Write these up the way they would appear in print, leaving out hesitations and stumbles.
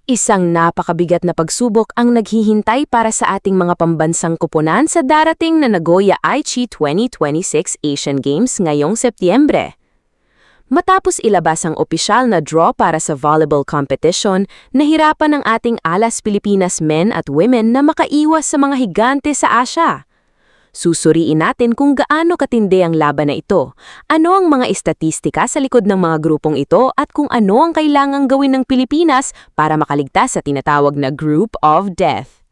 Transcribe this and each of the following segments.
Isang napakabigat na pagsubok ang naghihintay para sa ating mga pambansang kupunan sa darating na Nagoya Aichi 2026 Asian Games ngayong Setyembre. Matapos ilabas ang opisyal na draw para sa volleyball competition, nahirapan ang ating Alas Pilipinas men at women na makaiwas sa mga higante sa Asia. Susuriin natin kung gaano katindi ang laban na ito, ano ang mga estatistika sa likod ng mga grupong ito at kung ano ang kailangang gawin ng Pilipinas para makaligtas sa tinatawag na Group of Death.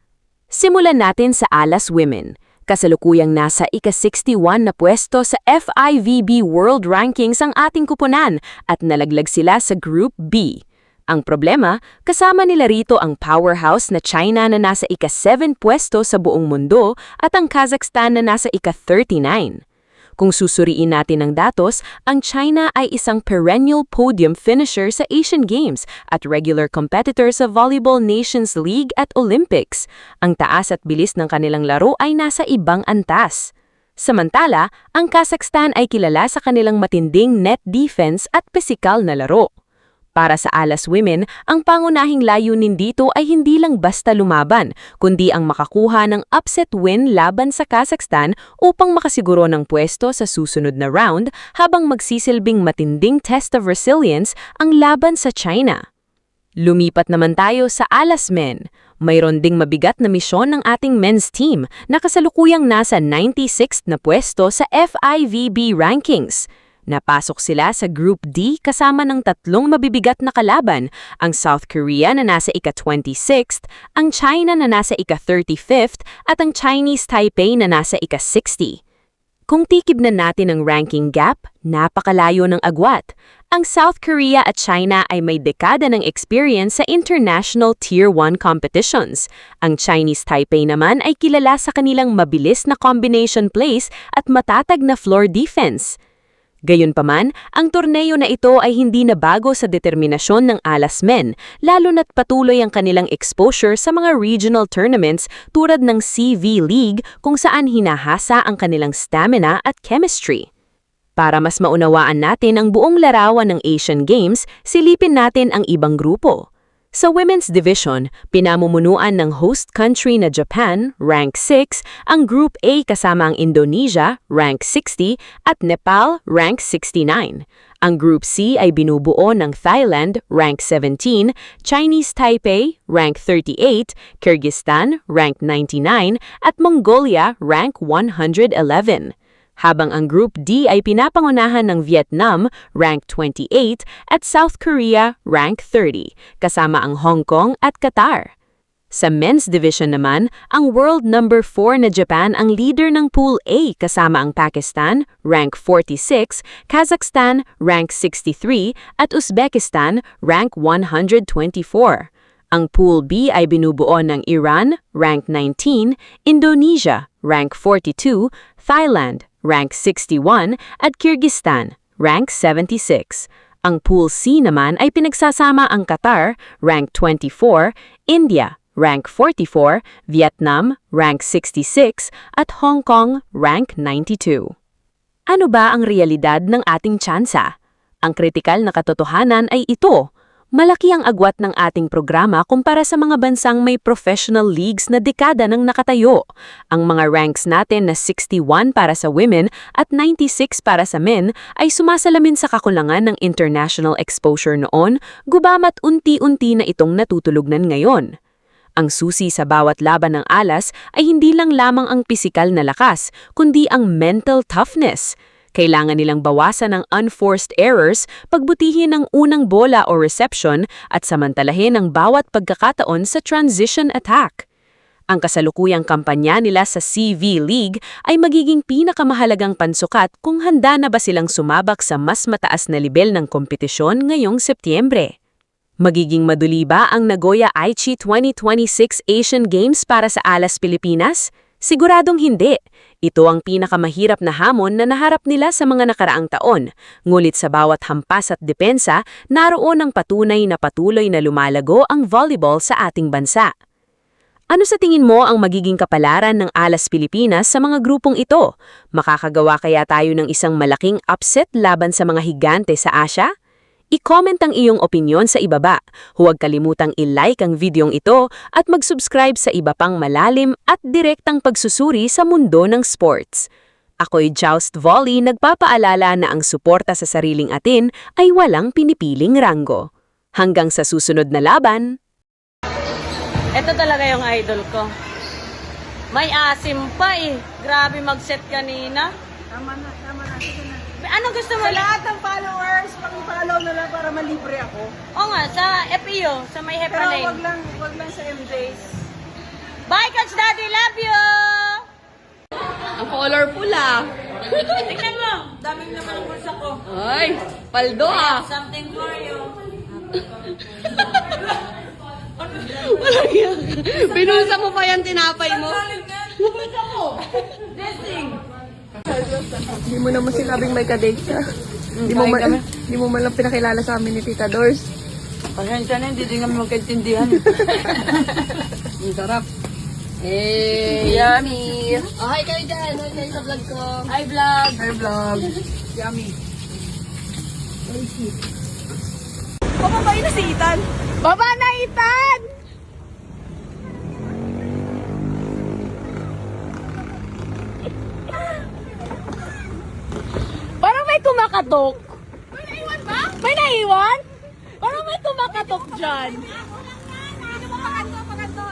Simulan natin sa Alas Women. Kasalukuyang nasa ika-61 na pwesto sa FIVB World Rankings ang ating kupunan at nalaglag sila sa Group B. Ang problema, kasama nila rito ang powerhouse na China na nasa ika-7 pwesto sa buong mundo at ang Kazakhstan na nasa ika-39. Kung susuriin natin ang datos, ang China ay isang perennial podium finisher sa Asian Games at regular competitor sa Volleyball Nations League at Olympics. Ang taas at bilis ng kanilang laro ay nasa ibang antas. Samantala, ang Kazakhstan ay kilala sa kanilang matinding net defense at pisikal na laro. Para sa Alas Women, ang pangunahing layunin dito ay hindi lang basta lumaban, kundi ang makakuha ng upset win laban sa Kazakhstan upang makasiguro ng pwesto sa susunod na round habang magsisilbing matinding test of resilience ang laban sa China. Lumipat naman tayo sa Alas Men. Mayroon ding mabigat na misyon ng ating men's team na kasalukuyang nasa 96th na pwesto sa FIVB rankings. Napasok sila sa Group D kasama ng tatlong mabibigat na kalaban, ang South Korea na nasa ika-26th, ang China na nasa ika-35th at ang Chinese Taipei na nasa ika-60. Kung tikibnan natin ang ranking gap, napakalayo ng agwat. Ang South Korea at China ay may dekada ng experience sa international Tier 1 competitions. Ang Chinese Taipei naman ay kilala sa kanilang mabilis na combination plays at matatag na floor defense. Gayunpaman, ang torneo na ito ay hindi na bago sa determinasyon ng Alas Men, lalo na't patuloy ang kanilang exposure sa mga regional tournaments tulad ng CV League kung saan hinahasa ang kanilang stamina at chemistry. Para mas maunawaan natin ang buong larawan ng Asian Games, silipin natin ang ibang grupo. Sa Women's Division, pinamumunuan ng host country na Japan, rank 6, ang Group A kasama ang Indonesia, rank 60, at Nepal, rank 69. Ang Group C ay binubuo ng Thailand, rank 17, Chinese Taipei, rank 38, Kyrgyzstan, rank 99, at Mongolia, rank 111. Habang ang Group D ay pinapangunahan ng Vietnam, rank 28, at South Korea, rank 30, kasama ang Hong Kong at Qatar. Sa Men's Division naman, ang world number 4 na Japan ang leader ng Pool A kasama ang Pakistan, rank 46, Kazakhstan, rank 63, at Uzbekistan, rank 124. Ang Pool B ay binubuo ng Iran, rank 19, Indonesia, rank 42, Thailand, rank 61, at Kyrgyzstan, rank 76. Ang Pool C naman ay pinagsasama ang Qatar, rank 24, India, rank 44, Vietnam, rank 66, at Hong Kong, rank 92. Ano ba ang realidad ng ating tsansa? Ang kritikal na katotohanan ay ito. Malaki ang agwat ng ating programa kumpara sa mga bansang may professional leagues na dekada nang nakatayo. Ang mga ranks natin na 61 para sa women at 96 para sa men ay sumasalamin sa kakulangan ng international exposure noon, gubamat unti-unti na itong natutulugnan ngayon. Ang susi sa bawat laban ng Alas ay hindi lang lamang ang pisikal na lakas, kundi ang mental toughness. Kailangan nilang bawasan ang unforced errors, pagbutihin ang unang bola o reception at samantalahin ang bawat pagkakataon sa transition attack. Ang kasalukuyang kampanya nila sa CV League ay magiging pinakamahalagang pansukat kung handa na ba silang sumabak sa mas mataas na lebel ng kompetisyon ngayong Setyembre. Magiging maduli ba ang Nagoya Aichi 2026 Asian Games para sa Alas Pilipinas? Siguradong hindi. Ito ang pinakamahirap na hamon na naharap nila sa mga nakaraang taon. Ngulit sa bawat hampas at depensa, naroon ang patunay na patuloy na lumalago ang volleyball sa ating bansa. Ano sa tingin mo ang magiging kapalaran ng Alas Pilipinas sa mga grupong ito? Makakagawa kaya tayo ng isang malaking upset laban sa mga higante sa Asia? I-comment ang iyong opinyon sa ibaba. Huwag kalimutang i-like ang videong ito at mag-subscribe sa iba pang malalim at direktang pagsusuri sa mundo ng sports. Ako'y Joust Volley, nagpapaalala na ang suporta sa sariling atin ay walang pinipiling ranggo. Hanggang sa susunod na laban! Ito talaga yung idol ko. May asim pa eh. Grabe mag-set kanina. Tama na, sige na. Ano gusto mo? Sa lahat ng followers, pang-follow na lang para malibre ako. Oo nga, sa FEO, sa may Pero Hepalane. wag lang sa MJs. Bye, Coach Daddy! Love you! Ang colorful ah. Tingnan mo! Daming naman ang bulsa ko. Ay, paldo ah. Something for you. Walang yan. Binusa mo pa yan, tinapay mo. Hindi mo naman sinabing may kadate ka. Hindi mo man lang pinakilala sa amin ni Tita Dors. Pasensya na, hindi din kami magkaintindihan. Ang sarap. Yummy! Oh, hi kayo dyan. Hi kayo sa vlog ko. Hi, vlog! Hi vlog. Yummy. Papabayin na si Ethan. Baba na, Ethan! Parang may kumakatok. May naiwan ba? May naiwan? Parang may kumakatok dyan.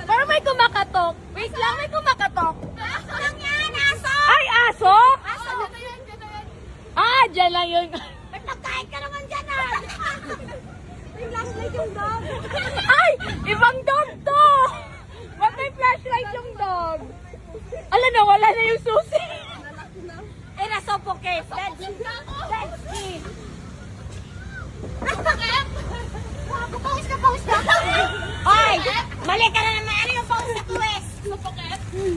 Parang may kumakatok. Wait lang, may kumakatok. Aso lang yan, aso! Ay, aso? Aso, dito yun. Ah, dyan lang yun. Nagpagkain ka naman dyan ah! May flashlight yung dog. Ay! Ibang dog to! Ba't may flashlight yung dog? Ala na, wala na yung susi. Eh, nasuffocate. Let's eat. Bakit? Pawis ka. Oy! Mali ka na naman. Ano yung pause sa West?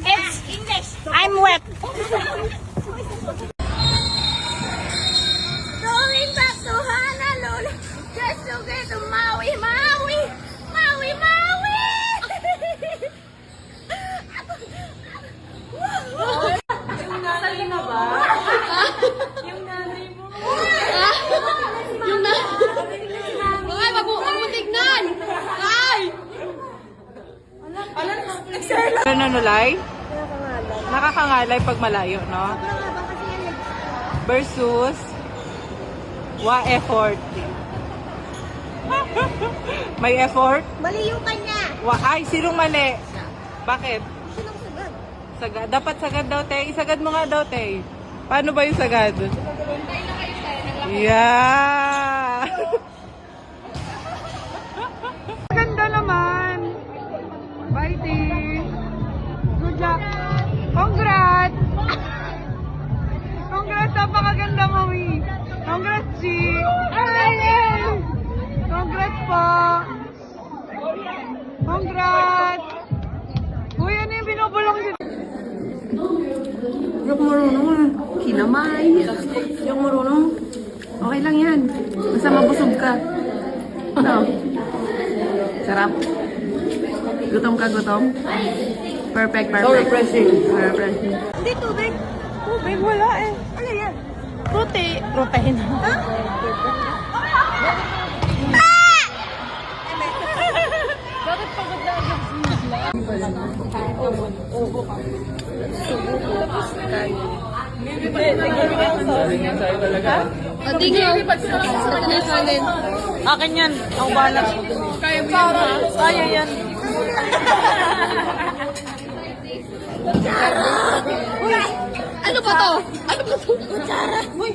It's English. I'm wet. Going back to Honolulu. Just to get to Maui. Ay, mabutignan! Ay! Nananulay? Nakakangalay pag malayo, no? Versus effort. May effort? Mali yung kanya. Ay, sinong mali? Bakit? Sinong sagad? Sagad. Dapat sagad daw, te. Isagad mo nga daw, te. Paano ba yung sagad? Yeah! Ganda naman! Bye, T. Good luck! Congrats! Congrats! Napakaganda mo, Mi! Congrats, G! Ay! Congrats po! Congrats! Uy, ano yung binubulong dito? Yung marunong ah. Kinamay. Yung marunong. Okay lang yan. Basta mabusog ka. No. Sarap. Gutom ka, gutom? Perfect. So refreshing. Hindi, tubig. Tubig, wala eh. Ano yan? Protein. Akin yan. Ako bahala. Kaya mo yan. Kaya yan. Ano ba to? Kutsara. Uy!